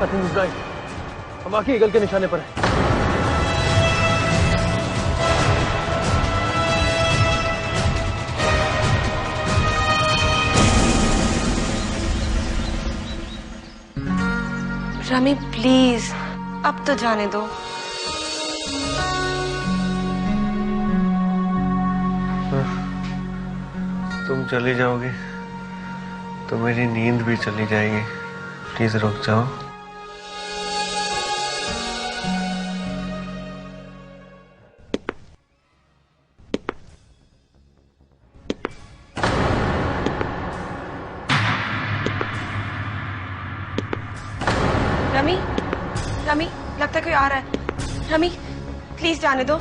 I think he's right. हम आके eagle के निशाने पर हैं। रमी प्लीज अब तो जाने दो। तुम चली जाओगी तो मेरी नींद भी चली जाएगी। प्लीज रुक जाओ। रमी रमी लगता है कोई आ रहा है। रमी प्लीज जाने दो।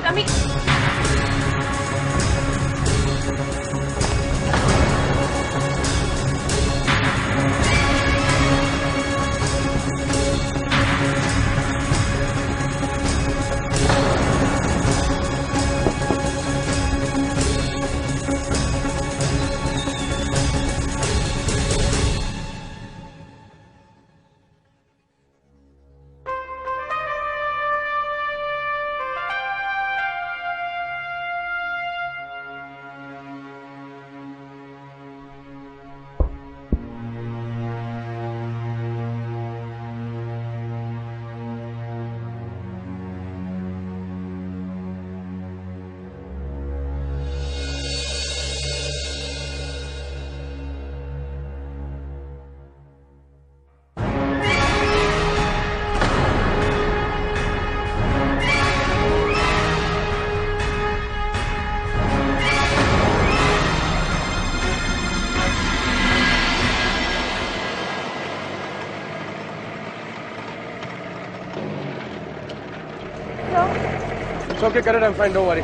Rummy okay correct, I am fine, don't worry.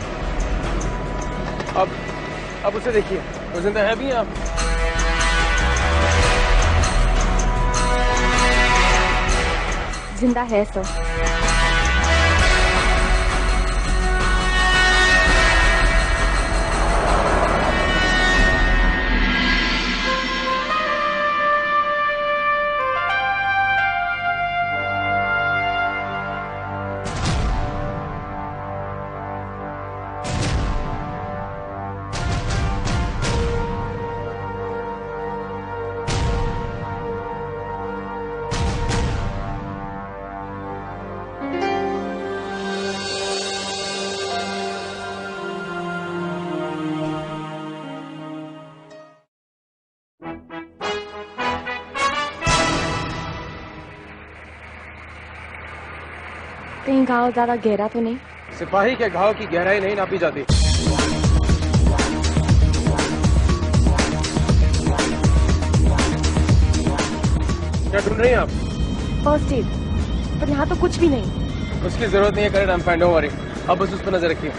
अब उसे देखिए, वो जिंदा है भी आप? जिंदा है सर। कहीं घाव ज्यादा गहरा तो नहीं? सिपाही के घाव की गहराई नहीं नापी जाती। क्या ढूंढ रही हैं आप? फर्स्ट एड, पर यहाँ तो कुछ भी नहीं। उसकी जरूरत नहीं है correct, I am fine, don't worry. अब बस उस पर नजर रखिए।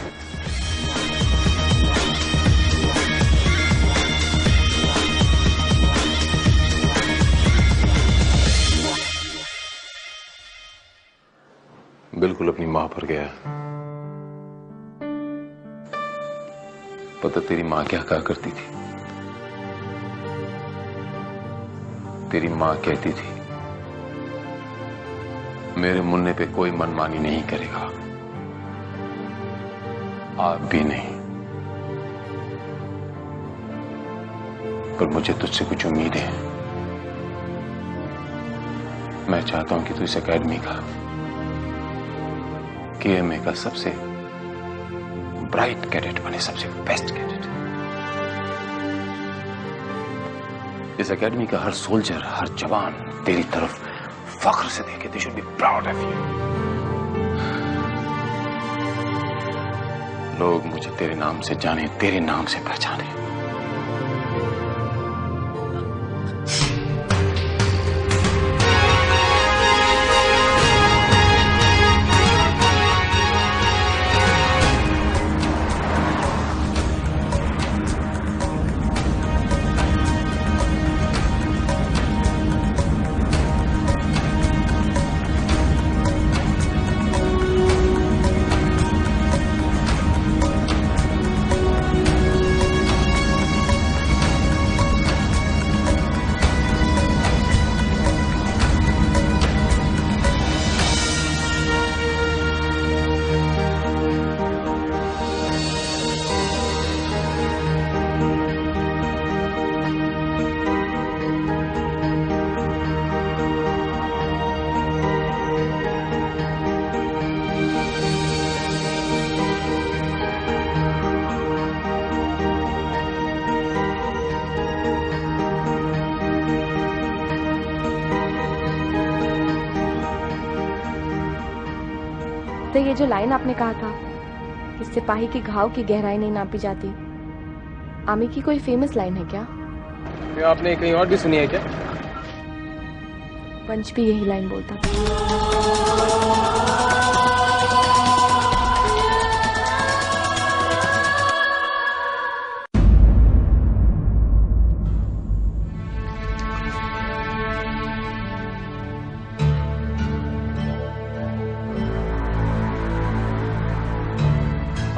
बिल्कुल अपनी मां पर गया। पता तेरी मां क्या कहा करती थी? तेरी मां कहती थी मेरे मुन्ने पे कोई मनमानी नहीं करेगा, आप भी नहीं। पर मुझे तुझसे कुछ उम्मीद है। मैं चाहता हूं कि तू इस एकेडमी का, केएमए का सबसे ब्राइट कैडेट बने, सबसे बेस्ट कैडेट। इस एकेडमी का हर सोल्जर, हर जवान तेरी तरफ फख्र से देखे। They should be proud of you. लोग मुझे तेरे नाम से जाने, तेरे नाम से पहचाने। जो लाइन आपने कहा था कि सिपाही के घाव की गहराई नहीं नापी जाती, आमिर की कोई फेमस लाइन है क्या? क्या आपने कहीं और भी सुनी है क्या? पंच भी यही लाइन बोलता था।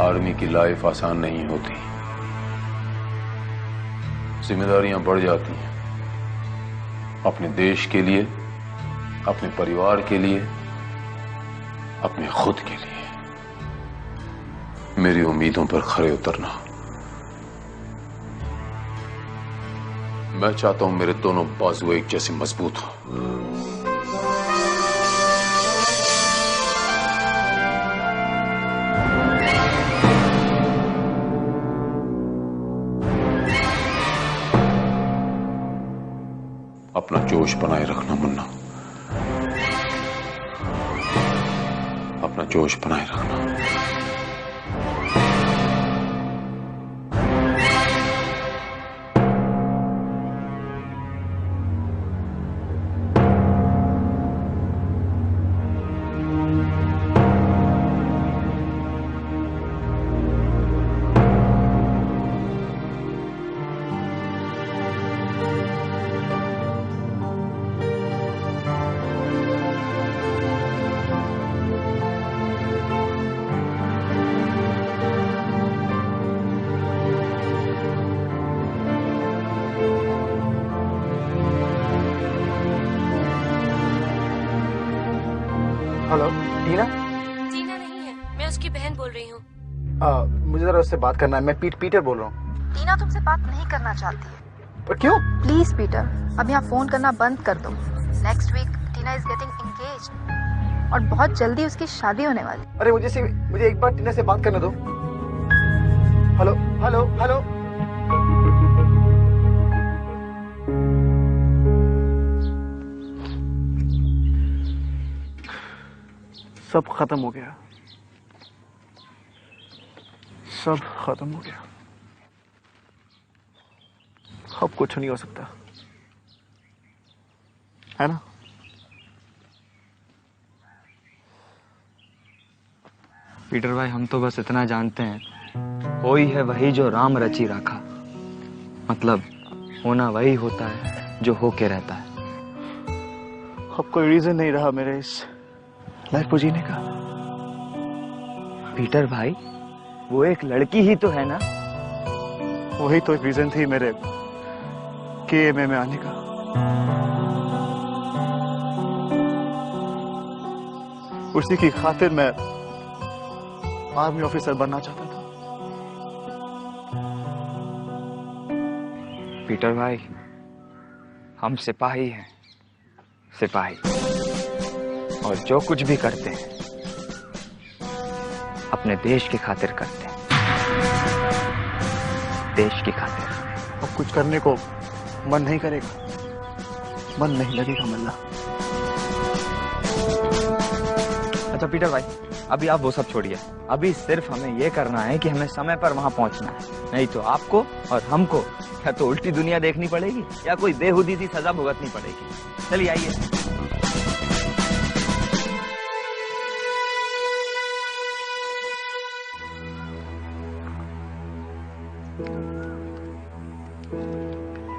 आर्मी की लाइफ आसान नहीं होती, जिम्मेदारियां बढ़ जाती हैं, अपने देश के लिए, अपने परिवार के लिए, अपने खुद के लिए। मेरी उम्मीदों पर खरे उतरना। मैं चाहता हूं मेरे दोनों बाजू एक जैसे मजबूत हों। अपना जोश बनाए रखना मुन्ना, अपना जोश बनाए रखना। हेलो टीना। टीना नहीं है, मैं उसकी बहन बोल रही हूँ। मुझे जरा उससे बात करना है। मैं पीटर बोल रहा हूँ। टीना तुमसे बात नहीं करना चाहती है। पर क्यों? प्लीज पीटर, अब यहाँ फोन करना बंद कर दो। Next week Tina is getting engaged और बहुत जल्दी उसकी शादी होने वाली। अरे मुझे एक बार टीना से बात करने दो। Hello hello hello. सब खत्म हो गया, सब खत्म हो गया। अब कुछ नहीं हो सकता, है ना? पीटर भाई, हम तो बस इतना जानते हैं, होई है वही जो राम रची रखा। मतलब होना वही होता है जो होके रहता है। अब कोई रीजन नहीं रहा मेरे इस लाइफ को जीने का। पीटर भाई, वो एक लड़की ही तो है ना? वही तो एक रीजन थी मेरे KMA में आने का। उसी की खातिर मैं आर्मी ऑफिसर बनना चाहता था। पीटर भाई, हम सिपाही हैं, सिपाही। और जो कुछ भी करते हैं अपने देश की खातिर करते हैं, देश की खातिर। अब कुछ करने को मन नहीं करेगा, मन नहीं लगेगा मल्ला। अच्छा पीटर भाई, अभी आप वो सब छोड़िए। अभी सिर्फ हमें ये करना है कि हमें समय पर वहां पहुंचना है। नहीं तो आपको और हमको या तो उल्टी दुनिया देखनी पड़ेगी या कोई बेहुदी सी सजा भुगतनी पड़ेगी। चलिए आइए।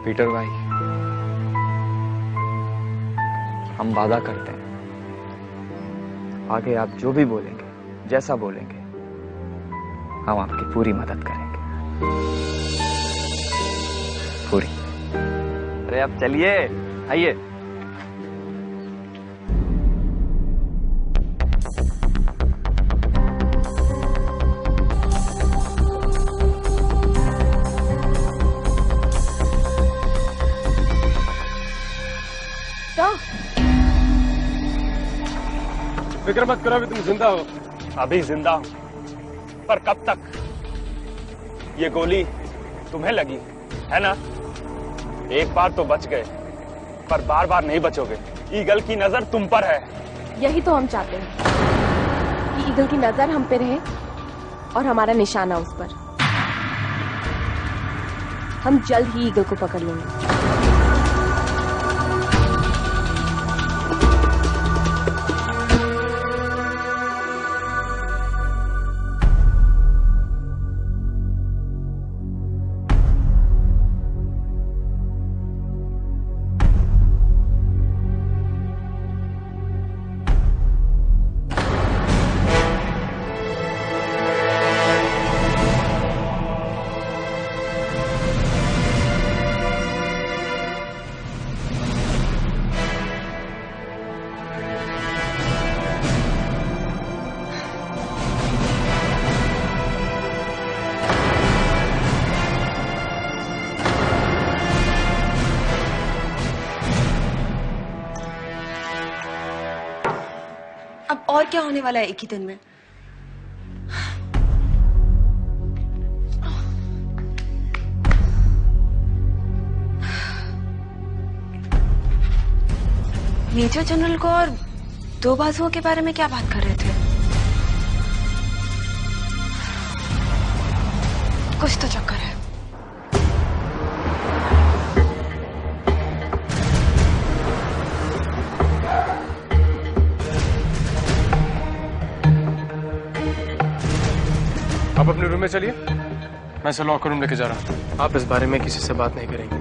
पीटर भाई, हम वादा करते हैं, आगे आप जो भी बोलेंगे, जैसा बोलेंगे, हम आपकी पूरी मदद करेंगे, पूरी। अरे अब चलिए, आइए। फिक्र मत करो, अभी तुम जिंदा हो। अभी जिंदा हूं, पर कब तक? ये गोली तुम्हें लगी है ना? एक बार तो बच गए, पर बार बार नहीं बचोगे। ईगल की नजर तुम पर है। यही तो हम चाहते हैं कि ईगल की नजर हम पे रहे और हमारा निशाना उस पर। हम जल्द ही ईगल को पकड़ लेंगे। अब और क्या होने वाला है एक ही दिन में? मेजर जनरल को और दो बाजुओं के बारे में क्या बात कर रहे थे? कुछ तो चक्कर है। आप अपने रूम में चलिए, मैं इसे लॉकर रूम लेके जा रहा हूँ। आप इस बारे में किसी से बात नहीं करेंगे।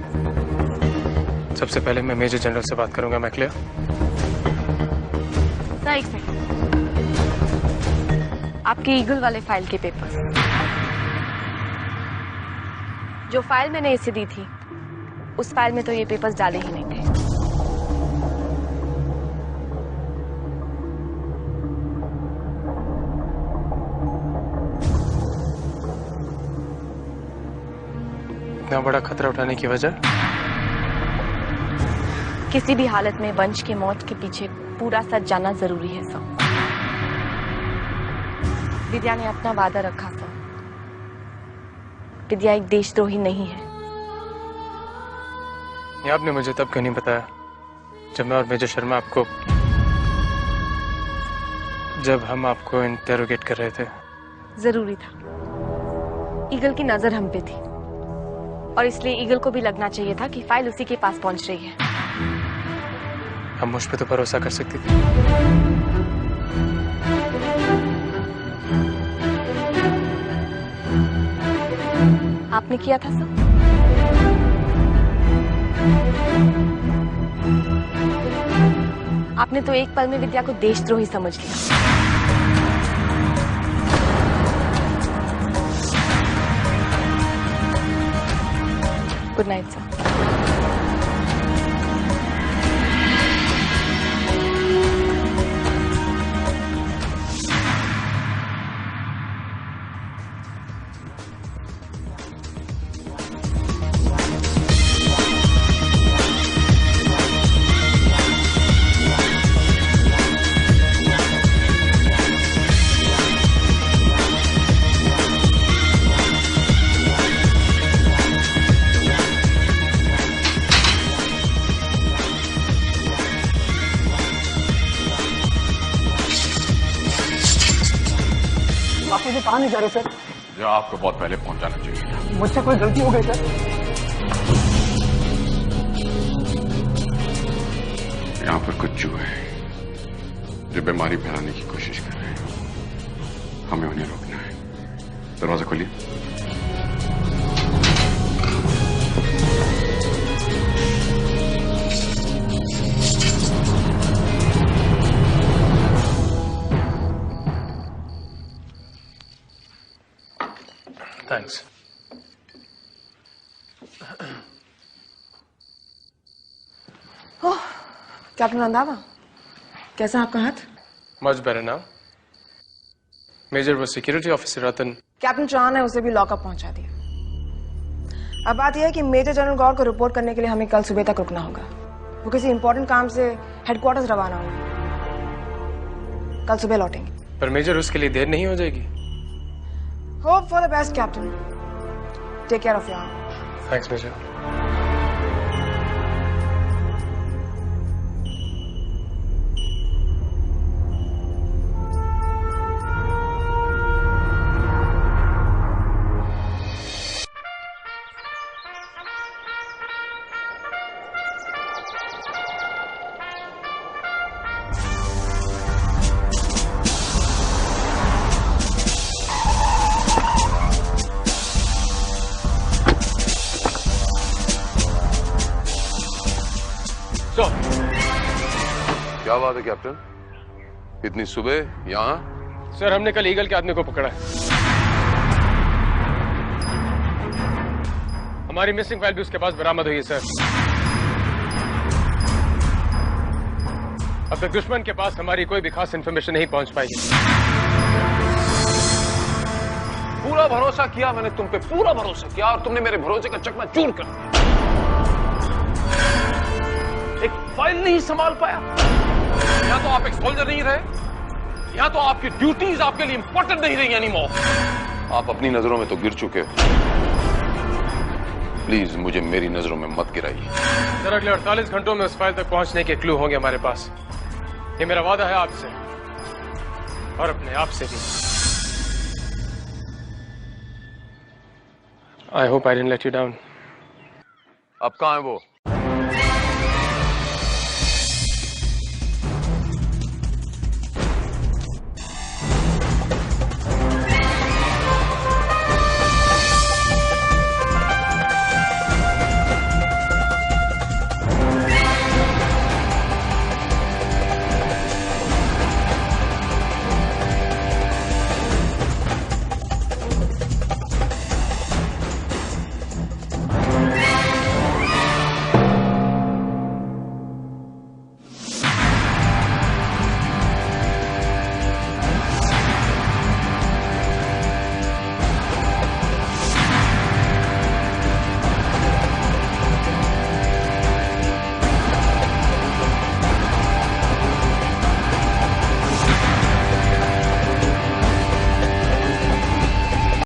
सबसे पहले मैं मेजर जनरल से बात करूंगा। मैं क्लियर? सर एक सेकंड, आपके ईगल वाले फाइल के पेपर्स, जो फाइल मैंने इसे दी थी उस फाइल में तो ये पेपर्स डाले ही नहीं थे। इतना बड़ा खतरा उठाने की वजह? किसी भी हालत में वंश की मौत के पीछे पूरा सच जानना जरूरी है सर। विद्या ने अपना वादा रखा सर। विद्या एक देशद्रोही नहीं है। ये आपने मुझे तब क्यों नहीं बताया जब मैं और मेजर शर्मा जब हम आपको इंटेरोगेट कर रहे थे? जरूरी था। ईगल की नजर हम पे थी और इसलिए ईगल को भी लगना चाहिए था कि फाइल उसी के पास पहुंच रही है। हम मुझ पे तो भरोसा कर सकती थी। आपने किया था सर? आपने तो एक पल में विद्या को देशद्रोही समझ लिया। Good night sir. आप मुझे कहाँ नहीं जा रहे सर? जो आपको बहुत पहले पहुंच जाना चाहिए। मुझसे कोई गलती हो गई सर? यहाँ पर कुछ चूहे हैं जो बीमारी फैलाने की कोशिश कर रहे हैं। हमें उन्हें रोकना है। दरवाजा खोलिए। थैंक्स। कैप्टन रंधावा, कैसा आपका हाथ? Much better now. मेजर वो सिक्योरिटी ऑफिसर रतन। कैप्टन चौहान ने उसे भी लॉकअप पहुंचा दिया। अब बात यह है कि मेजर जनरल गौर को रिपोर्ट करने के लिए हमें कल सुबह तक रुकना होगा। वो किसी इंपॉर्टेंट काम से हेडक्वार्टर्स रवाना होंगे। कल सुबह लौटेंगे। पर मेजर उसके लिए देर नहीं हो जाएगी? Hope for the best, Captain. Take care of your arm. Thanks, Major. क्या बात है कैप्टन, इतनी सुबह यहाँ? सर हमने कल ईगल के आदमी को पकड़ा है। हमारी मिसिंग फाइल भी उसके पास बरामद हुई है सर। अब तक दुश्मन के पास हमारी कोई भी खास इंफॉर्मेशन नहीं पहुंच पाई। पूरा भरोसा किया मैंने तुम पे, पूरा भरोसा किया, और तुमने मेरे भरोसे का चकनाचूर कर दिया। एक फाइल नहीं संभाल पाया। यहां तो आप एक सोल्जर नहीं रहे, यहां तो आपकी ड्यूटीज आपके लिए इंपॉर्टेंट नहीं रही एनीमोर। आप अपनी नजरों में तो गिर चुके हो, प्लीज मुझे मेरी नजरों में मत गिराइए। सर अगले 48 घंटों में उस फाइल तक पहुंचने के क्लू होंगे हमारे पास। ये मेरा वादा है आपसे और अपने आप से भी। I hope I didn't let you down. अब कहां है वो?